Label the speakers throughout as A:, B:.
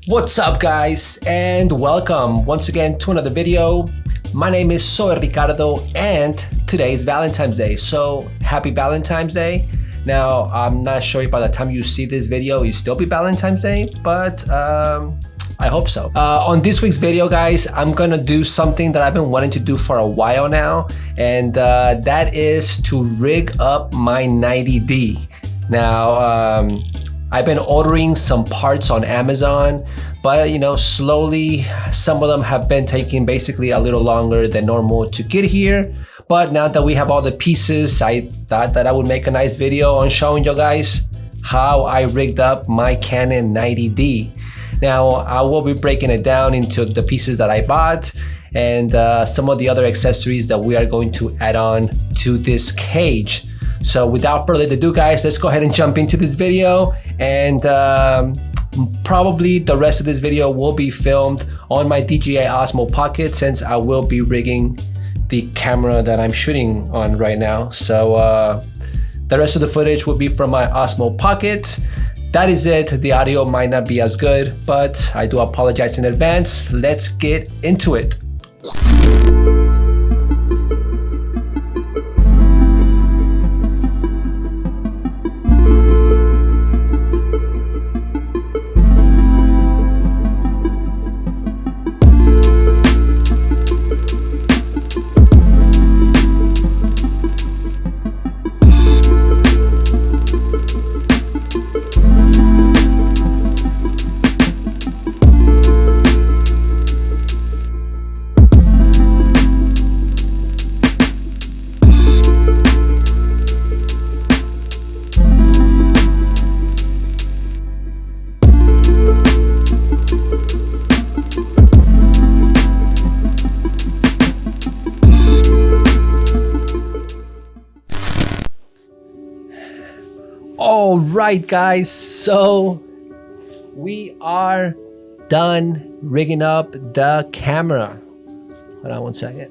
A: What's up guys, and welcome once again to another video. My name is Soy Ricardo and today is Valentine's Day, so happy Valentine's Day. Now I'm not sure if by the time you see this video it'll still be Valentine's Day, but I hope so. On this week's video guys, I'm gonna do something that I've been wanting to do for a while now, and that is to rig up my 90D. Now I've been ordering some parts on Amazon, but slowly some of them have been taking basically a little longer than normal to get here. But now that we have all the pieces, I thought that I would make a nice video on showing you guys how I rigged up my Canon 90D. Now I will be breaking it down into the pieces that I bought and some of the other accessories that we are going to add on to this cage. So without further ado guys, let's go ahead and jump into this video, and probably the rest of this video will be filmed on my DJI Osmo Pocket, since I will be rigging the camera that I'm shooting on right now. So the rest of the footage will be from my Osmo Pocket. That is it. The audio might not be as good, but I do apologize in advance. Let's get into it. All right guys, so we are done rigging up the camera. Hold on one second.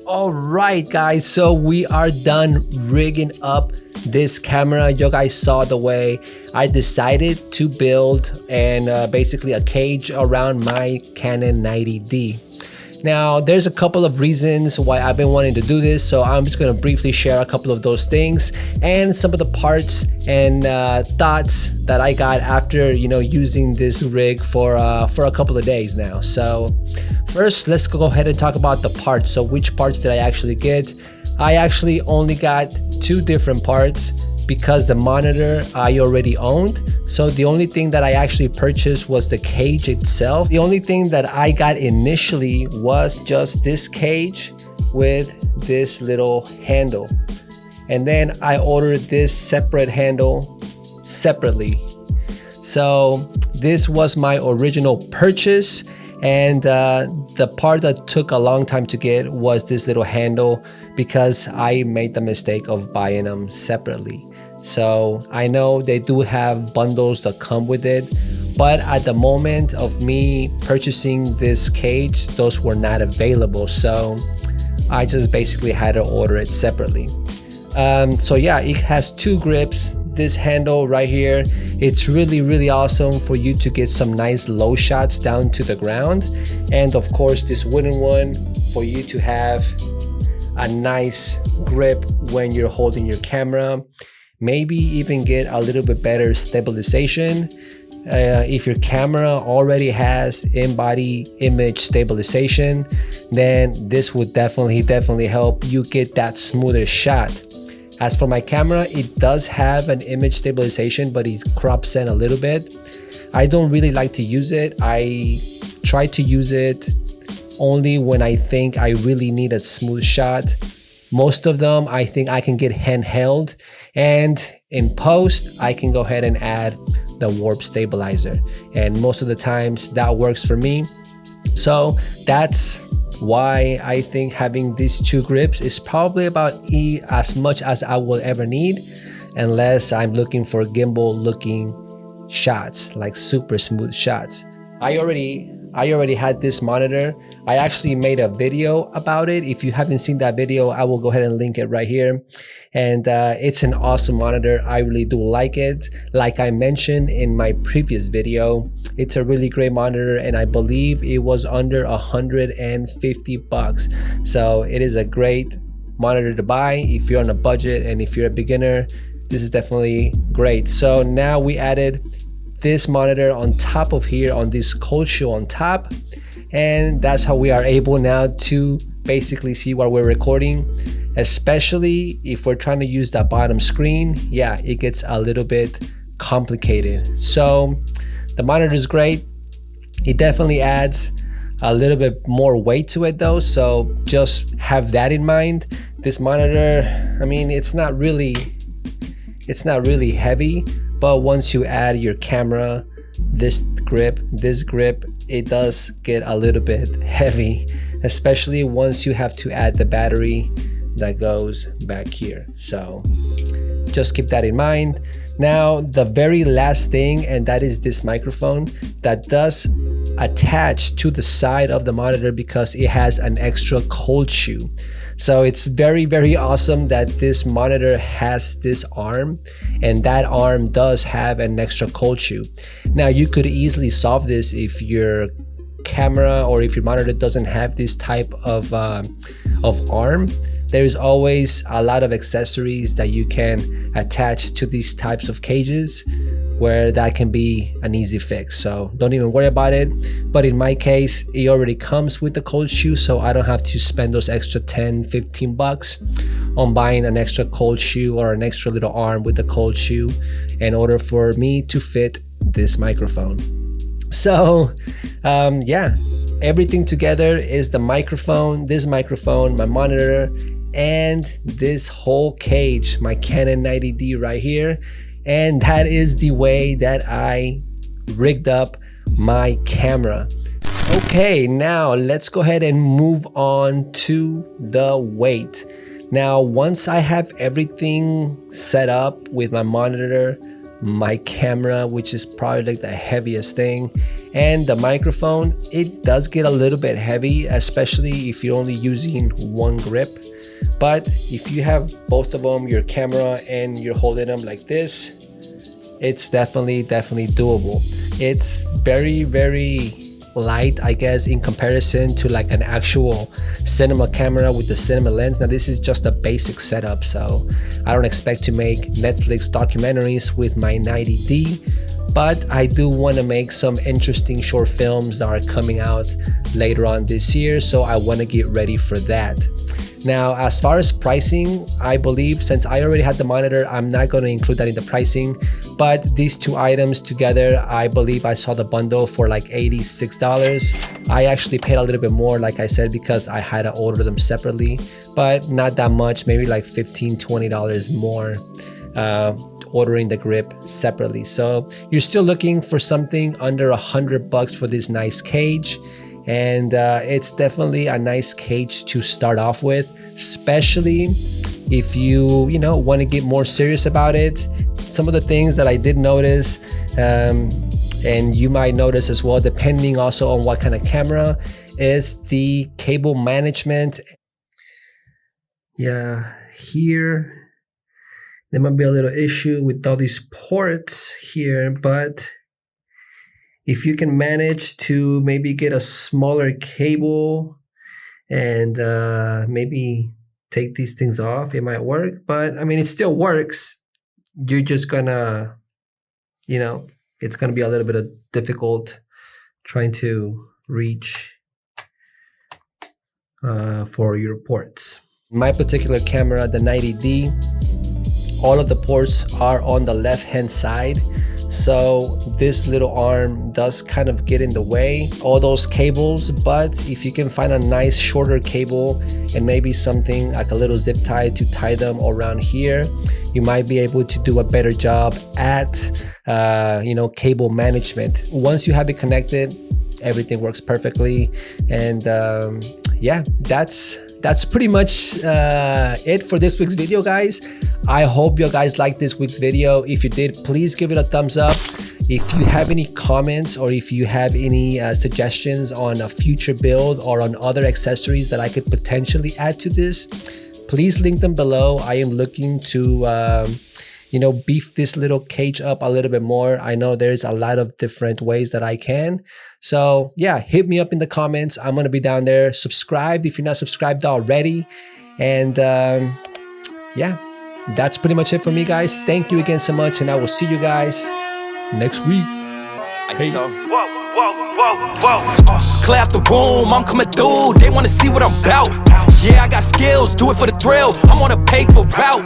A: All right guys, so we are done rigging up this camera. You guys saw the way I decided to build basically a cage around my Canon 90D. Now, there's a couple of reasons why I've been wanting to do this, so I'm just going to briefly share a couple of those things and some of the parts and thoughts that I got after using this rig for a couple of days now. So first, let's go ahead and talk about the parts. So which parts did I actually get? I actually only got two different parts because the monitor I already owned. So the only thing that I actually purchased was the cage itself. The only thing that I got initially was just this cage with this little handle. And then I ordered this separate handle separately. So this was my original purchase. And the part that took a long time to get was this little handle, because I made the mistake of buying them separately. So I know they do have bundles that come with it, but at the moment of me purchasing this cage, those were not available. So I just basically had to order it separately. So yeah, it has two grips. This handle right here, it's really awesome for you to get some nice low shots down to the ground. And of course this wooden one for you to have a nice grip when you're holding your camera. Maybe even get a little bit better stabilization. If your camera already has in-body image stabilization, then this would definitely help you get that smoother shot. As for my camera, it does have an image stabilization, but it crops in a little bit. I don't really like to use it. I try to use it only when I think I really need a smooth shot. Most of them I think I can get handheld, and in post I can go ahead and add the warp stabilizer, and most of the times that works for me. So that's why I think having these two grips is probably about as much as I will ever need, unless I'm looking for gimbal looking shots, like super smooth shots. I already had this monitor. I actually made a video about it. If you haven't seen that video, I will go ahead and link it right here. And it's an awesome monitor. I really do like it. Like I mentioned in my previous video, it's a really great monitor, and I believe it was under $150. So it is a great monitor to buy if you're on a budget, and if you're a beginner, this is definitely great. So now we added this monitor on top of here on this cold shoe on top, and that's how we are able now to basically see what we're recording, especially if we're trying to use that bottom screen. Yeah, it gets a little bit complicated. So the monitor is great. It definitely adds a little bit more weight to it though, so just have that in mind. This monitor, I mean, it's not really heavy, but once you add your camera, this grip, it does get a little bit heavy, especially once you have to add the battery that goes back here. So just keep that in mind. Now, the very last thing, and that is this microphone that does attach to the side of the monitor because it has an extra cold shoe. So it's very, very awesome that this monitor has this arm, and that arm does have an extra cold shoe. Now, you could easily solve this if your camera or if your monitor doesn't have this type of arm. There's always a lot of accessories that you can attach to these types of cages where that can be an easy fix. So don't even worry about it. But in my case, it already comes with the cold shoe, so I don't have to spend those extra 10-15 bucks on buying an extra cold shoe or an extra little arm with the cold shoe in order for me to fit this microphone. So yeah, everything together is the microphone, this microphone, my monitor, and this whole cage, my Canon 90D right here. And that is the way that I rigged up my camera. Okay, now let's go ahead and move on to the weight. Now, once I have everything set up with my monitor, my camera, which is probably like the heaviest thing, and the microphone, it does get a little bit heavy, especially if you're only using one grip. But if you have both of them, your camera and you're holding them like this, it's definitely doable. It's very, very light, I guess, in comparison to like an actual cinema camera with the cinema lens. Now, this is just a basic setup, so I don't expect to make Netflix documentaries with my 90D, but I do want to make some interesting short films that are coming out later on this year, so I want to get ready for that. Now, as far as pricing, I believe since I already had the monitor, I'm not going to include that in the pricing, but these two items together, I believe I saw the bundle for like $86. I actually paid a little bit more, like I said, because I had to order them separately, but not that much, maybe like $15-20 more ordering the grip separately. So you're still looking for something under $100 for this nice cage. And it's definitely a nice cage to start off with, especially if you want to get more serious about it. Some of the things that I did notice, and you might notice as well, depending also on what kind of camera, is the cable management. Yeah, here there might be a little issue with all these ports here, but if you can manage to maybe get a smaller cable and maybe take these things off, it might work. But I mean, it still works. You're just gonna, it's gonna be a little bit difficult trying to reach for your ports. My particular camera, the 90D, all of the ports are on the left-hand side. So this little arm does kind of get in the way, all those cables. But if you can find a nice shorter cable and maybe something like a little zip tie to tie them around here, you might be able to do a better job at cable management. Once you have it connected, everything works perfectly. And yeah, that's pretty much it for this week's video, guys. I hope you guys liked this week's video. If you did, please give it a thumbs up. If you have any comments or if you have any suggestions on a future build or on other accessories that I could potentially add to this, please link them below. I am looking to you know, beef this little cage up a little bit more. I know there's a lot of different ways that I can. So yeah, hit me up in the comments. I'm gonna be down there. Subscribe if you're not subscribed already. And yeah, that's pretty much it for me, guys. Thank you again so much, and I will see you guys next week. Peace.
B: Clear out the room, I'm coming through. They wanna see what I'm about. Yeah, I got skills, do it for the thrill. I'm on a paper route.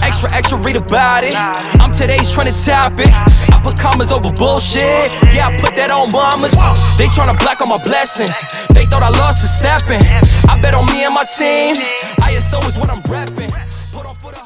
B: Extra, read about it. I'm today's trending topic. I put commas over bullshit. Yeah, I put that on mamas. They tryna block all my blessings. They thought I lost for stepping. I bet on me and my team. ISO is what I'm repping. Put on for the